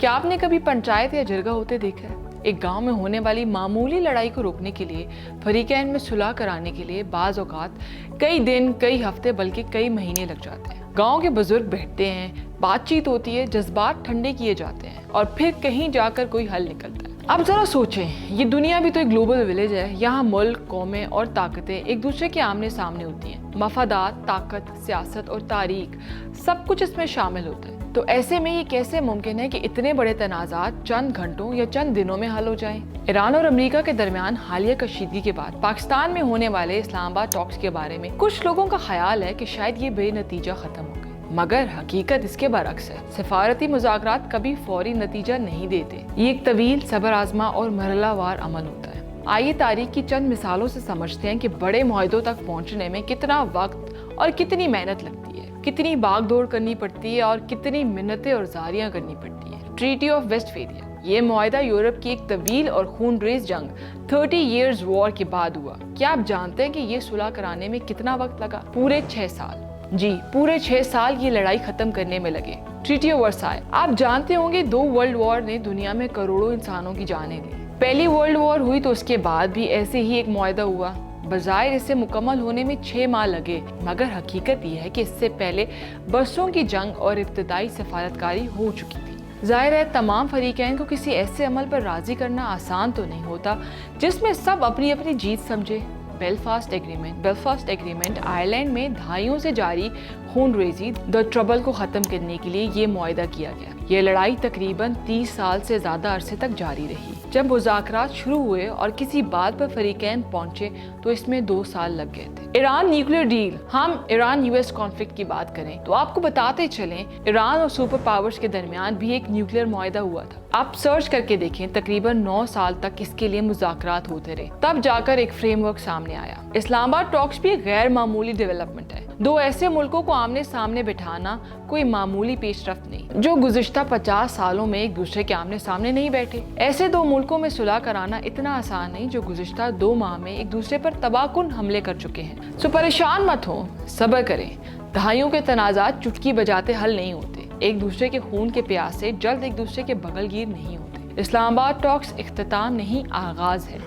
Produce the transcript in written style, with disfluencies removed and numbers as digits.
क्या आपने कभी पंचायत या जरगा होते देखा है? एक गांव में होने वाली मामूली लड़ाई को रोकने के लिए, फरीकैन में सुलह कराने के लिए बाज़ औक़ात कई दिन, कई हफ्ते, बल्कि कई महीने लग जाते हैं। गांव के बुजुर्ग बैठते हैं, बातचीत होती है, जज्बात ठंडे किए जाते हैं और फिर कहीं जाकर कोई हल निकलता है। अब जरा सोचें, ये दुनिया भी तो एक ग्लोबल विलेज है। यहाँ मुल्क, कौमें और ताकतें एक दूसरे के आमने सामने होती हैं। मफादात, ताकत, सियासत और तारीख, सब कुछ इसमें शामिल होता है। तो ऐसे में ये कैसे मुमकिन है कि इतने बड़े तनाज़ात चंद घंटों या चंद दिनों में हल हो जाएं? ईरान और अमेरिका के दरमियान हालिया कशीदगी के बाद पाकिस्तान में होने वाले इस्लामाबाद टॉक्स के बारे में कुछ लोगों का ख्याल है कि शायद ये बेनतीजा खत्म हो गए, मगर हकीकत इसके बरक्स है। सिफारती मुज़ाकरात कभी फौरी नतीजा नहीं देते। ये एक तवील, सब्र आज़मा और मरहलावार अमल होता है। आइए तारीख की चंद मिसालों से समझते हैं कि बड़े मुआहदों तक पहुंचने में कितना वक्त और कितनी मेहनत लगती है, कितनी भाग-दौड़ करनी पड़ती है और कितनी मिन्नतें और जारियां करनी पड़ती है। ट्रीटी ऑफ वेस्टफेलिया, ये मुआहदा यूरोप की एक तवील और खूनरेज़ जंग 30 इयर्स वॉर के बाद हुआ। क्या आप जानते हैं कि ये सुलह कराने में कितना वक्त लगा? पूरे 6 साल। जी, पूरे 6 साल ये लड़ाई खत्म करने में लगे। ट्रीटी ऑफ वर्साय, आप जानते होंगे 2 वर्ल्ड वॉर ने दुनिया में करोड़ों इंसानों की जानें ली। पहली वर्ल्ड वॉर हुई तो उसके बाद भी ऐसे ही एक मुआहदा हुआ। बज़ाहिर इसे मुकम्मल होने में 6 माह लगे, मगर हकीकत यह है कि इससे पहले बरसों की जंग और इब्तदाई सफारतकारी हो चुकी थी। ज़ाहिर है तमाम फरीकैन को किसी ऐसे अमल पर राज़ी करना आसान तो नहीं होता जिसमें सब अपनी अपनी जीत समझे। बेलफास्ट एग्रीमेंट आयरलैंड में दहाइयों से जारी खूनरेज़ी, द ट्रबल को ख़त्म करने के लिए ये मुआहदा किया गया। ये लड़ाई तकरीबन 30 साल से ज़्यादा अरसे तक जारी रही। जब मुज़ाकरात शुरू हुए और किसी बात पर फरीकैन पहुंचे तो इसमें 2 साल लग गए थे। ईरान न्यूक्लियर डील, हम ईरान यूएस कॉन्फ्लिक्ट की बात करें तो आपको बताते चलें, ईरान और सुपर पावर्स के दरमियान भी एक न्यूक्लियर मुआहदा हुआ था। आप सर्च करके देखें, तकरीबन 9 साल तक इसके लिए मुज़ाकरात होते रहे, तब जाकर एक फ्रेमवर्क सामने आया। इस्लामाबाद टॉक्स भी एक गैर मामूली डेवलपमेंट है। 2 ऐसे मुल्कों को आमने सामने बिठाना कोई मामूली पेशरफ्त नहीं, जो गुज़िश्ता 50 सालों में एक दूसरे के आमने सामने नहीं बैठे। ऐसे 2 मुल्कों में सुलह कराना इतना आसान नहीं जो गुज़िश्ता 2 माह में एक दूसरे पर तबाहकुन हमले कर चुके हैं। सो परेशान मत हो, सब्र करें। दहाइयों के तनाज़ात चुटकी बजाते हल नहीं होते। एक दूसरे के खून के प्यास से जल्द एक दूसरे के बगलगीर नहीं होते। इस्लामाबाद टॉक्स इख्तिताम नहीं, आगाज है।